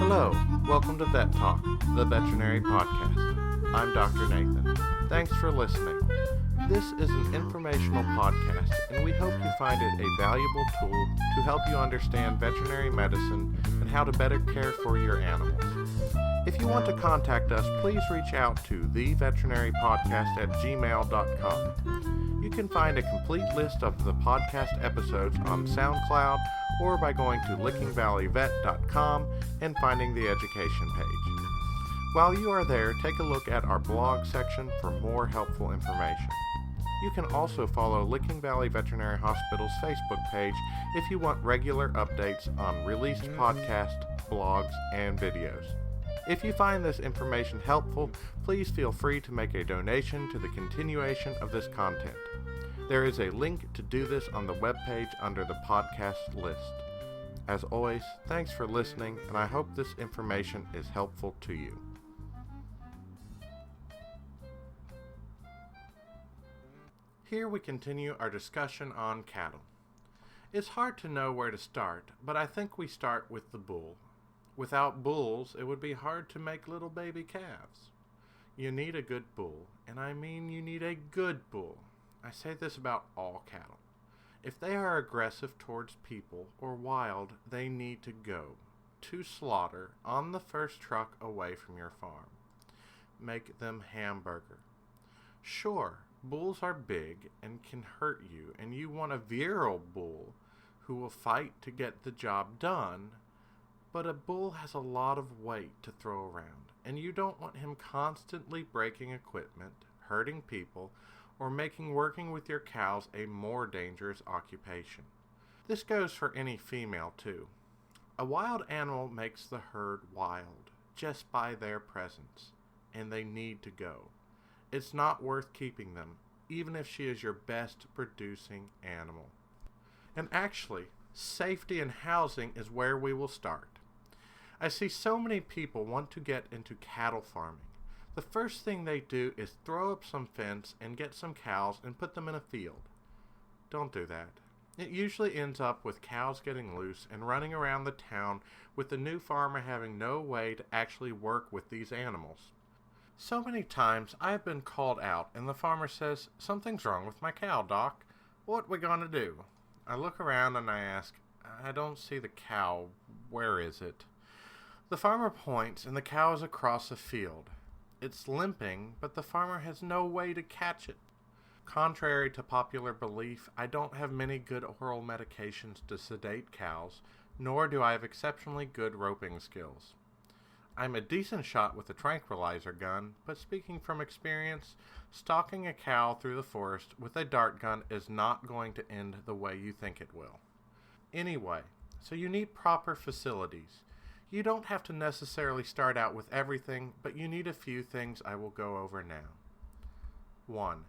Hello, welcome to Vet Talk, the veterinary podcast. I'm Dr. Nathan. Thanks for listening. This is an informational podcast, and we hope you find it a valuable tool to help you understand veterinary medicine and how to better care for your animals. If you want to contact us, please reach out to theveterinarypodcast@gmail.com. You can find a complete list of the podcast episodes on SoundCloud or by going to lickingvalleyvet.com and finding the education page. While you are there, take a look at our blog section for more helpful information. You can also follow Licking Valley Veterinary Hospital's Facebook page if you want regular updates on released podcasts, blogs, and videos. If you find this information helpful, please feel free to make a donation to the continuation of this content. There is a link to do this on the webpage under the podcast list. As always, thanks for listening, and I hope this information is helpful to you. Here we continue our discussion on cattle. It's hard to know where to start, but I think we start with the bull. Without bulls, it would be hard to make little baby calves. You need a good bull, and I mean you need a good bull. I say this about all cattle. If they are aggressive towards people or wild, they need to go to slaughter on the first truck away from your farm. Make them hamburger. Sure, bulls are big and can hurt you, and you want a virile bull who will fight to get the job done, but a bull has a lot of weight to throw around, and you don't want him constantly breaking equipment, hurting people, or making working with your cows a more dangerous occupation. This goes for any female too. A wild animal makes the herd wild just by their presence, and they need to go. It's not worth keeping them, even if she is your best producing animal. And actually, safety and housing is where we will start. I see so many people want to get into cattle farming. The first thing they do is throw up some fence and get some cows and put them in a field. Don't do that. It usually ends up with cows getting loose and running around the town with the new farmer having no way to actually work with these animals. So many times I have been called out and the farmer says, "Something's wrong with my cow, Doc. What we gonna do?" I look around and I ask, "I don't see the cow. Where is it?" The farmer points and the cow is across a field. It's limping, but the farmer has no way to catch it. Contrary to popular belief, I don't have many good oral medications to sedate cows, nor do I have exceptionally good roping skills. I'm a decent shot with a tranquilizer gun, but speaking from experience, stalking a cow through the forest with a dart gun is not going to end the way you think it will. Anyway, so you need proper facilities. You don't have to necessarily start out with everything, but you need a few things I will go over now. 1.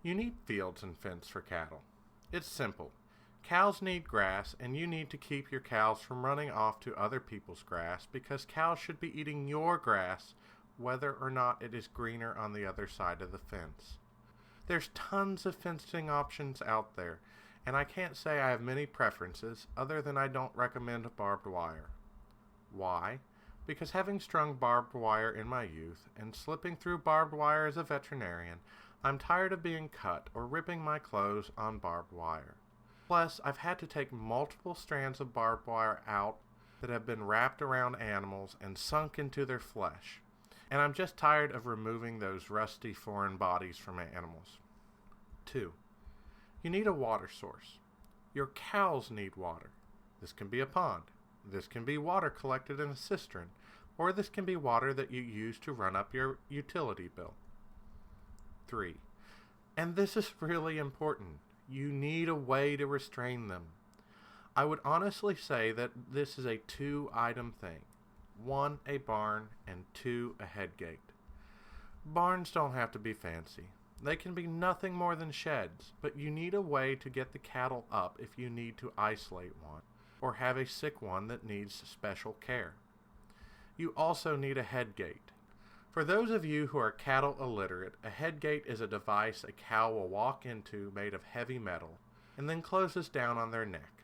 You need fields and fence for cattle. It's simple. Cows need grass, and you need to keep your cows from running off to other people's grass because cows should be eating your grass, whether or not it is greener on the other side of the fence. There's tons of fencing options out there, and I can't say I have many preferences other than I don't recommend barbed wire. Why? Because having strung barbed wire in my youth and slipping through barbed wire as a veterinarian, I'm tired of being cut or ripping my clothes on barbed wire. Plus, I've had to take multiple strands of barbed wire out that have been wrapped around animals and sunk into their flesh, and I'm just tired of removing those rusty foreign bodies from animals. 2. You need a water source. Your cows need water. This can be a pond. This can be water collected in a cistern, or this can be water that you use to run up your utility bill. 3. And this is really important. You need a way to restrain them. I would honestly say that this is a 2-item thing. 1, a barn, and 2, a head gate. Barns don't have to be fancy. They can be nothing more than sheds, but you need a way to get the cattle up if you need to isolate one, or have a sick one that needs special care. You also need a head gate. For those of you who are cattle illiterate, a head gate is a device a cow will walk into made of heavy metal and then closes down on their neck.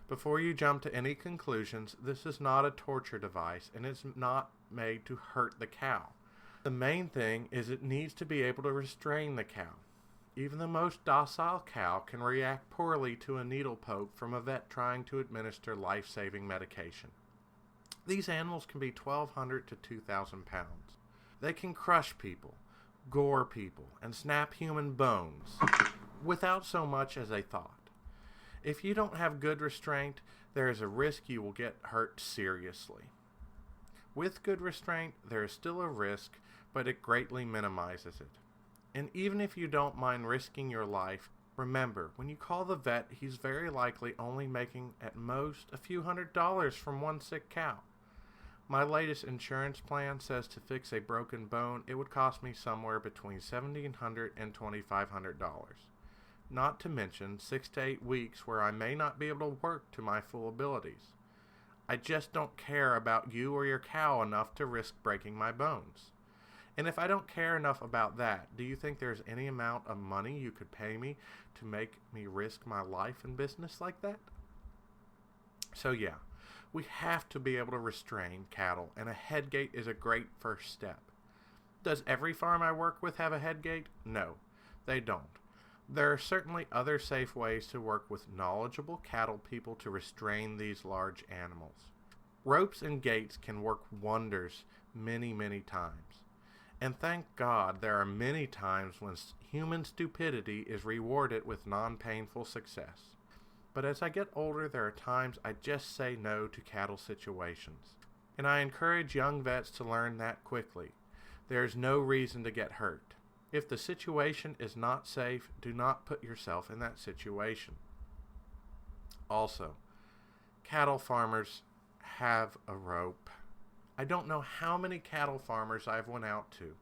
Before you jump to any conclusions, this is not a torture device and it's not made to hurt the cow. The main thing is it needs to be able to restrain the cow. Even the most docile cow can react poorly to a needle poke from a vet trying to administer life-saving medication. These animals can be 1,200 to 2,000 pounds. They can crush people, gore people, and snap human bones without so much as a thought. If you don't have good restraint, there is a risk you will get hurt seriously. With good restraint, there is still a risk, but it greatly minimizes it. And even if you don't mind risking your life, remember, when you call the vet, he's very likely only making at most a few $100s from one sick cow. My latest insurance plan says to fix a broken bone, it would cost me somewhere between $1,700 and $2,500. Not to mention 6 to 8 weeks where I may not be able to work to my full abilities. I just don't care about you or your cow enough to risk breaking my bones. And if I don't care enough about that, do you think there's any amount of money you could pay me to make me risk my life and business like that? So yeah, we have to be able to restrain cattle, and a head gate is a great first step. Does every farm I work with have a head gate? No, they don't. There are certainly other safe ways to work with knowledgeable cattle people to restrain these large animals. Ropes and gates can work wonders many, many times. And thank God there are many times when human stupidity is rewarded with non-painful success. But as I get older, there are times I just say no to cattle situations. And I encourage young vets to learn that quickly. There is no reason to get hurt. If the situation is not safe, do not put yourself in that situation. Also, cattle farmers have a rope. I don't know how many cattle farmers I've went out to,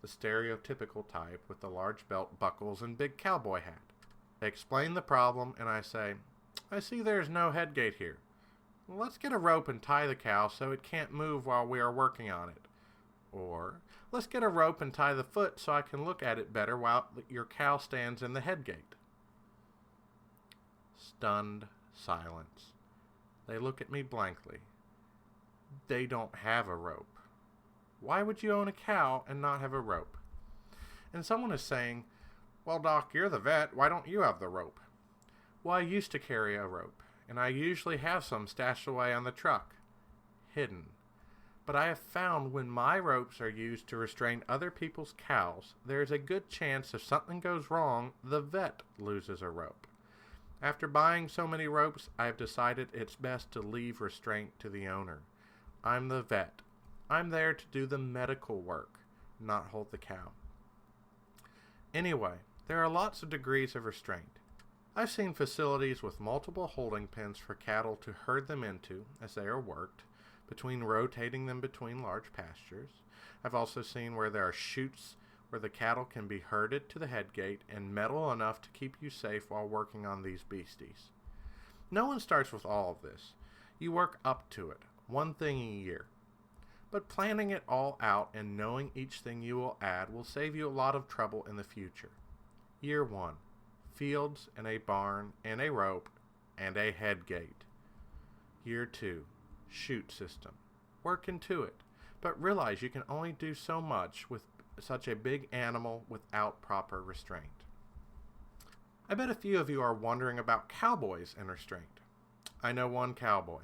the stereotypical type with the large belt buckles and big cowboy hat. They explain the problem and I say, I see there's no head gate here. Let's get a rope and tie the cow so it can't move while we are working on it. Or, let's get a rope and tie the foot so I can look at it better while your cow stands in the head gate. Stunned silence. They look at me blankly. They don't have a rope. Why would you own a cow and not have a rope? And someone is saying, well, Doc, you're the vet. Why don't you have the rope? Well, I used to carry a rope, and I usually have some stashed away on the truck, hidden. But I have found when my ropes are used to restrain other people's cows, there is a good chance if something goes wrong, the vet loses a rope. After buying so many ropes, I have decided it's best to leave restraint to the owner. I'm the vet. I'm there to do the medical work, not hold the cow. Anyway, there are lots of degrees of restraint. I've seen facilities with multiple holding pens for cattle to herd them into as they are worked, between rotating them between large pastures. I've also seen where there are chutes where the cattle can be herded to the head gate and metal enough to keep you safe while working on these beasties. No one starts with all of this. You work up to it, one thing a year. But planning it all out and knowing each thing you will add will save you a lot of trouble in the future. Year 1. Fields and a barn and a rope and a head gate. Year 2. Chute system. Work into it, but realize you can only do so much with such a big animal without proper restraint. I bet a few of you are wondering about cowboys and restraint. I know one cowboy.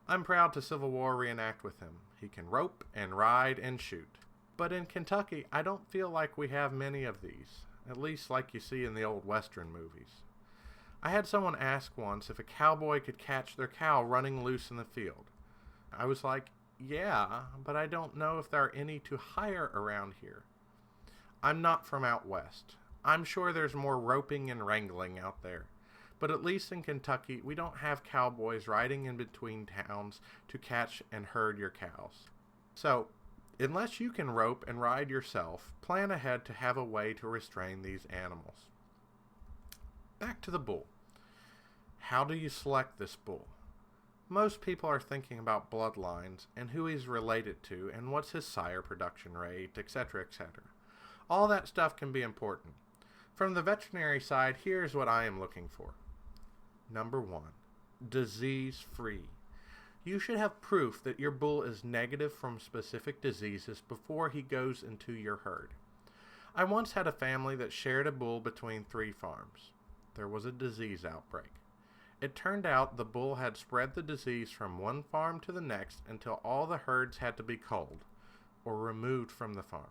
I'm proud to Civil War reenact with him. He can rope and ride and shoot. But in Kentucky, I don't feel like we have many of these, at least like you see in the old Western movies. I had someone ask once if a cowboy could catch their cow running loose in the field. I was like, yeah, but I don't know if there are any to hire around here. I'm not from out west. I'm sure there's more roping and wrangling out there. But at least in Kentucky, we don't have cowboys riding in between towns to catch and herd your cows. So, unless you can rope and ride yourself, plan ahead to have a way to restrain these animals. Back to the bull. How do you select this bull? Most people are thinking about bloodlines and who he's related to and what's his sire production rate, etc., etc. All that stuff can be important. From the veterinary side, here's what I am looking for. Number 1. disease-free. You should have proof that your bull is negative from specific diseases before he goes into your herd. I once had a family that shared a bull between 3 farms. There was a disease outbreak. It turned out the bull had spread the disease from one farm to the next until all the herds had to be culled, or removed from the farm,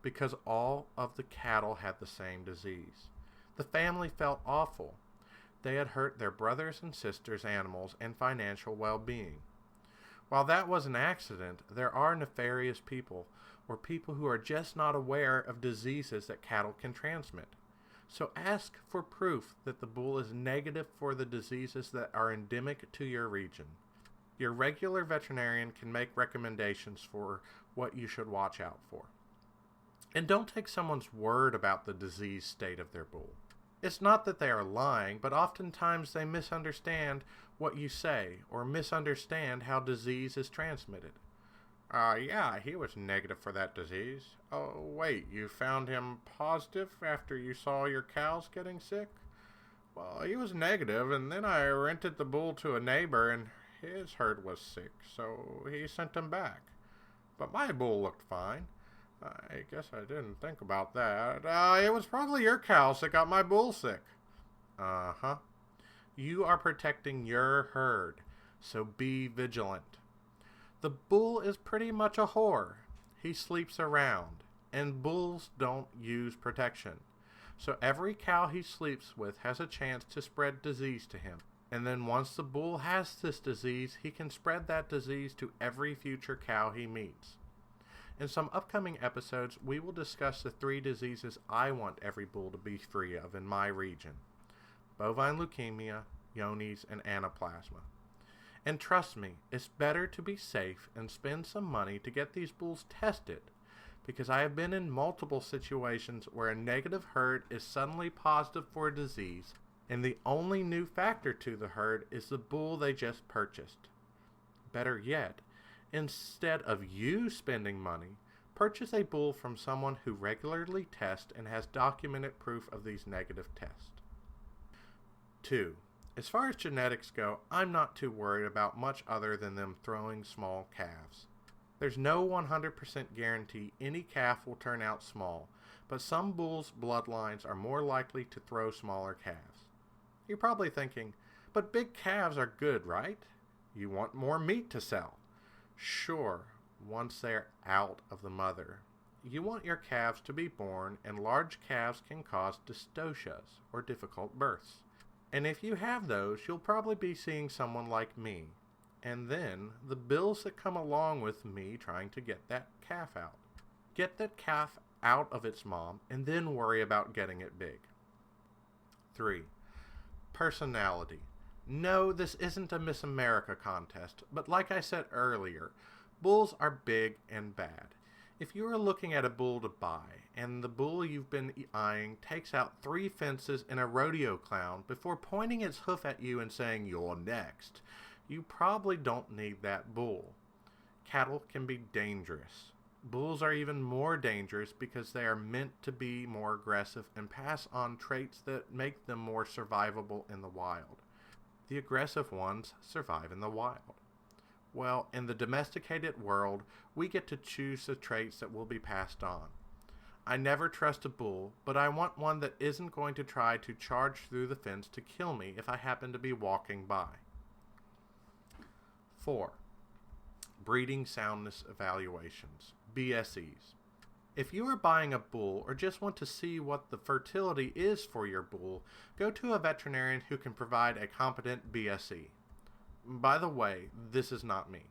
because all of the cattle had the same disease. The family felt awful. They had hurt their brothers and sisters' animals and financial well-being. While that was an accident, there are nefarious people, or people who are just not aware of diseases that cattle can transmit. So ask for proof that the bull is negative for the diseases that are endemic to your region. Your regular veterinarian can make recommendations for what you should watch out for. And don't take someone's word about the disease state of their bull. It's not that they are lying, but oftentimes they misunderstand what you say or misunderstand how disease is transmitted. Yeah, he was negative for that disease. Oh, wait, you found him positive after you saw your cows getting sick? Well, he was negative, and then I rented the bull to a neighbor, and his herd was sick, so he sent him back. But my bull looked fine. I guess I didn't think about that. It was probably your cows that got my bull sick. Uh-huh. You are protecting your herd, so be vigilant. The bull is pretty much a whore. He sleeps around, and bulls don't use protection. So every cow he sleeps with has a chance to spread disease to him. And then once the bull has this disease, he can spread that disease to every future cow he meets. In some upcoming episodes, we will discuss the 3 diseases I want every bull to be free of in my region: bovine leukemia, Johne's, and anaplasma. And trust me, it's better to be safe and spend some money to get these bulls tested, because I have been in multiple situations where a negative herd is suddenly positive for a disease, and the only new factor to the herd is the bull they just purchased. Better yet, instead of you spending money, purchase a bull from someone who regularly tests and has documented proof of these negative tests. 2. As far as genetics go, I'm not too worried about much other than them throwing small calves. There's no 100% guarantee any calf will turn out small, but some bulls' bloodlines are more likely to throw smaller calves. You're probably thinking, but big calves are good, right? You want more meat to sell. Sure, once they're out of the mother. You want your calves to be born, and large calves can cause dystocias, or difficult births. And if you have those, you'll probably be seeing someone like me. And then, the bills that come along with me trying to get that calf out. Get that calf out of its mom, and then worry about getting it big. 3. Personality. No, this isn't a Miss America contest, but like I said earlier, bulls are big and bad. If you are looking at a bull to buy, and the bull you've been eyeing takes out 3 fences and a rodeo clown before pointing its hoof at you and saying, "You're next," you probably don't need that bull. Cattle can be dangerous. Bulls are even more dangerous because they are meant to be more aggressive and pass on traits that make them more survivable in the wild. The aggressive ones survive in the wild. Well, in the domesticated world, we get to choose the traits that will be passed on. I never trust a bull, but I want one that isn't going to try to charge through the fence to kill me if I happen to be walking by. 4. Breeding soundness evaluations, BSEs. If you are buying a bull or just want to see what the fertility is for your bull, go to a veterinarian who can provide a competent BSE. By the way, this is not me.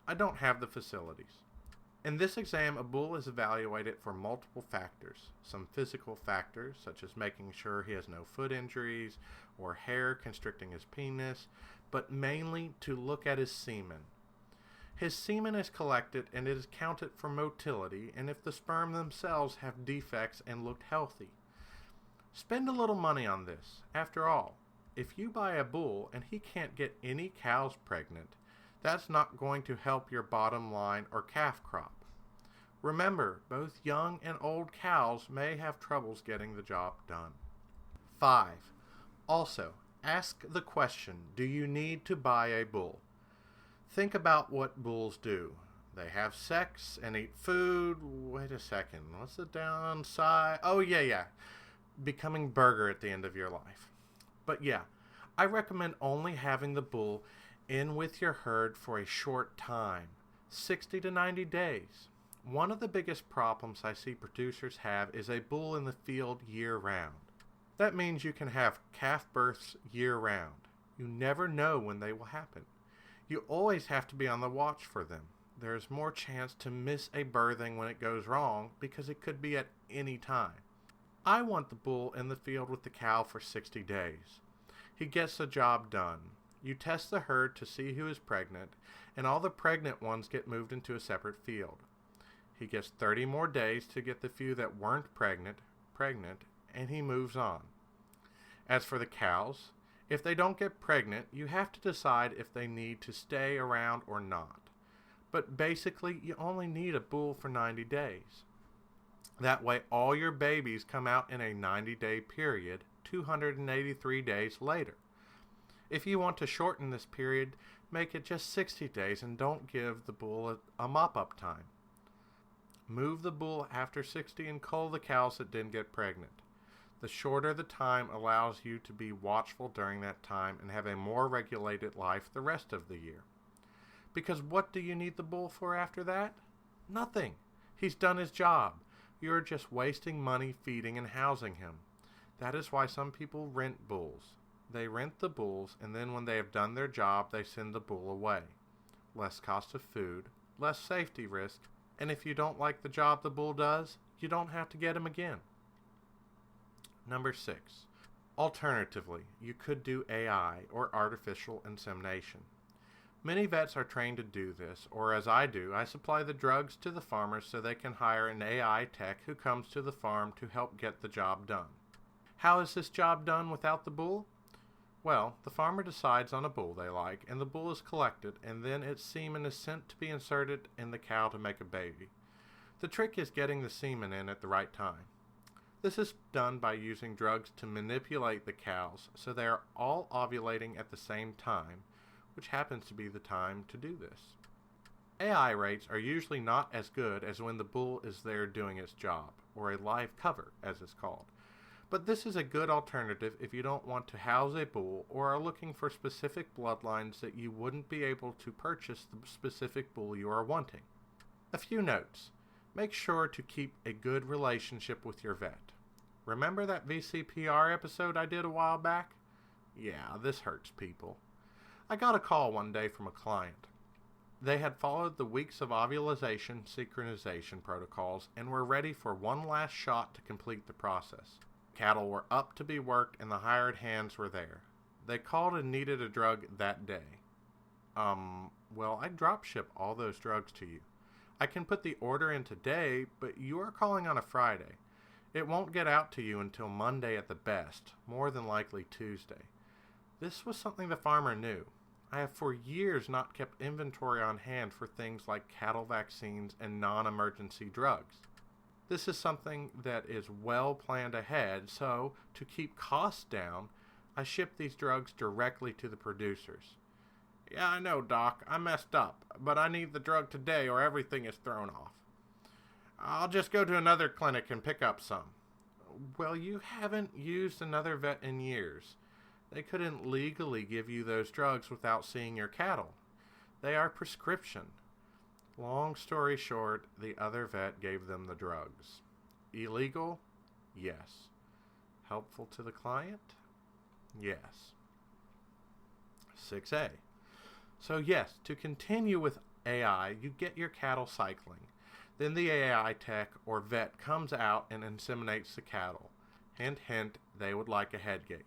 I don't have the facilities. In this exam, a bull is evaluated for multiple factors. Some physical factors, such as making sure he has no foot injuries or hair constricting his penis, but mainly to look at his semen. His semen is collected and it is counted for motility and if the sperm themselves have defects and look healthy. Spend a little money on this. After all, if you buy a bull and he can't get any cows pregnant, that's not going to help your bottom line or calf crop. Remember, both young and old cows may have troubles getting the job done. 5. Also, Ask the question, do you need to buy a bull? Think about what bulls do. They have sex and eat food. Wait a second. What's the downside? Oh, yeah. Becoming burger at the end of your life. But yeah, I recommend only having the bull in with your herd for a short time, 60 to 90 days. One of the biggest problems I see producers have is a bull in the field year-round. That means you can have calf births year-round. You never know when they will happen. You always have to be on the watch for them. There is more chance to miss a birthing when it goes wrong because it could be at any time. I want the bull in the field with the cow for 60 days. He gets the job done. You test the herd to see who is pregnant, and all the pregnant ones get moved into a separate field. He gets 30 more days to get the few that weren't pregnant, and he moves on. As for the cows, if they don't get pregnant, you have to decide if they need to stay around or not. But basically, you only need a bull for 90 days. That way, all your babies come out in a 90-day period, 283 days later. If you want to shorten this period, make it just 60 days and don't give the bull a mop-up time. Move the bull after 60 and cull the cows that didn't get pregnant. The shorter the time allows you to be watchful during that time and have a more regulated life the rest of the year. Because what do you need the bull for after that? Nothing. He's done his job. You're just wasting money feeding and housing him. That is why some people rent bulls. They rent the bulls, and then when they have done their job, they send the bull away. Less cost of food, less safety risk, and if you don't like the job the bull does, you don't have to get him again. Number 6. Alternatively, you could do AI, or artificial insemination. Many vets are trained to do this, or as I do, I supply the drugs to the farmers so they can hire an AI tech who comes to the farm to help get the job done. How is this job done without the bull? Well, the farmer decides on a bull they like, and the bull is collected, and then its semen is sent to be inserted in the cow to make a baby. The trick is getting the semen in at the right time. This is done by using drugs to manipulate the cows so they are all ovulating at the same time, which happens to be the time to do this. AI rates are usually not as good as when the bull is there doing its job, or a live cover, as it's called. But this is a good alternative if you don't want to house a bull or are looking for specific bloodlines that you wouldn't be able to purchase the specific bull you are wanting. A few notes. Make sure to keep a good relationship with your vet. Remember that VCPR episode I did a while back? Yeah, this hurts people. I got a call one day from a client. They had followed the weeks of ovulation synchronization protocols and were ready for one last shot to complete the process. Cattle were up to be worked and the hired hands were there. They called and needed a drug that day. Well, I drop ship all those drugs to you. I can put the order in today, but you are calling on a Friday. It won't get out to you until Monday at the best, more than likely Tuesday. This was something the farmer knew. I have for years not kept inventory on hand for things like cattle vaccines and non-emergency drugs. This is something that is well planned ahead, so to keep costs down, I ship these drugs directly to the producers. Yeah, I know, Doc, I messed up, but I need the drug today or everything is thrown off. I'll just go to another clinic and pick up some. Well, you haven't used another vet in years. They couldn't legally give you those drugs without seeing your cattle. They are prescription. Long story short, the other vet gave them the drugs. Illegal? Yes. Helpful to the client? Yes. 6A. So yes, to continue with AI, you get your cattle cycling. Then the AI tech or vet comes out and inseminates the cattle. Hint, hint, they would like a headgate.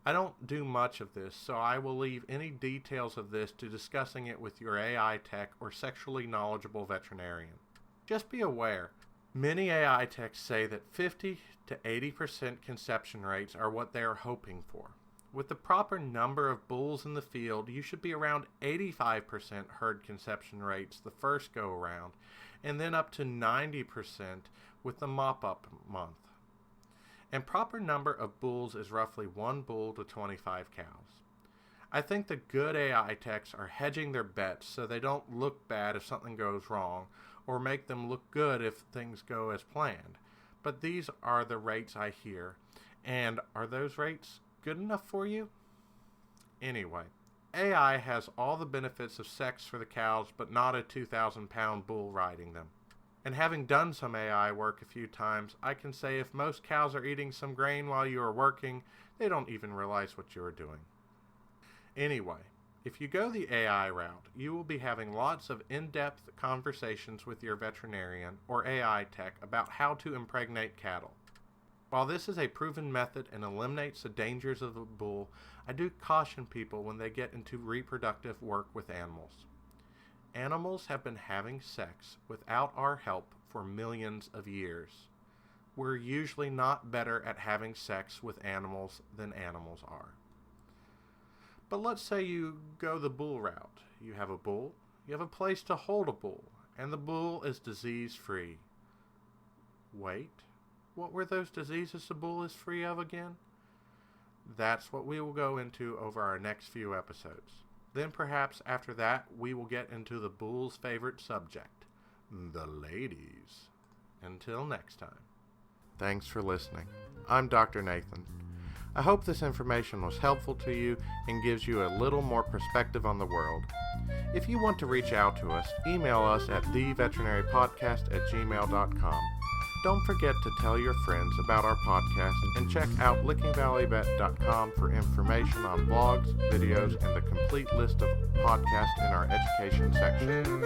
I don't do much of this, so I will leave any details of this to discussing it with your AI tech or sexually knowledgeable veterinarian. Just be aware, many AI techs say that 50 to 80% conception rates are what they are hoping for. With the proper number of bulls in the field, you should be around 85% herd conception rates the first go around, and then up to 90% with the mop-up month. and proper number of bulls is roughly 1 bull to 25 cows. I think the good AI techs are hedging their bets so they don't look bad if something goes wrong, or make them look good if things go as planned. But these are the rates I hear, and are those rates good enough for you? Anyway, AI has all the benefits of sex for the cows, but not a 2,000-pound bull riding them. And having done some AI work a few times, I can say if most cows are eating some grain while you are working, they don't even realize what you are doing. Anyway, if you go the AI route, you will be having lots of in-depth conversations with your veterinarian or AI tech about how to impregnate cattle. While this is a proven method and eliminates the dangers of the bull, I do caution people when they get into reproductive work with animals. Animals have been having sex without our help for millions of years. We're usually not better at having sex with animals than animals are. But let's say you go the bull route. You have a bull, you have a place to hold a bull, and the bull is disease-free. Wait, what were those diseases the bull is free of again? That's what we will go into over our next few episodes. Then perhaps after that we will get into the bull's favorite subject, the ladies. Until next time. Thanks for listening. I'm Dr. Nathan. I hope this information was helpful to you and gives you a little more perspective on the world. If you want to reach out to us, email us at theveterinarypodcast@gmail.com. Don't forget to tell your friends about our podcast and check out lickingvalleyvet.com for information on blogs, videos, and the complete list of podcasts in our education section.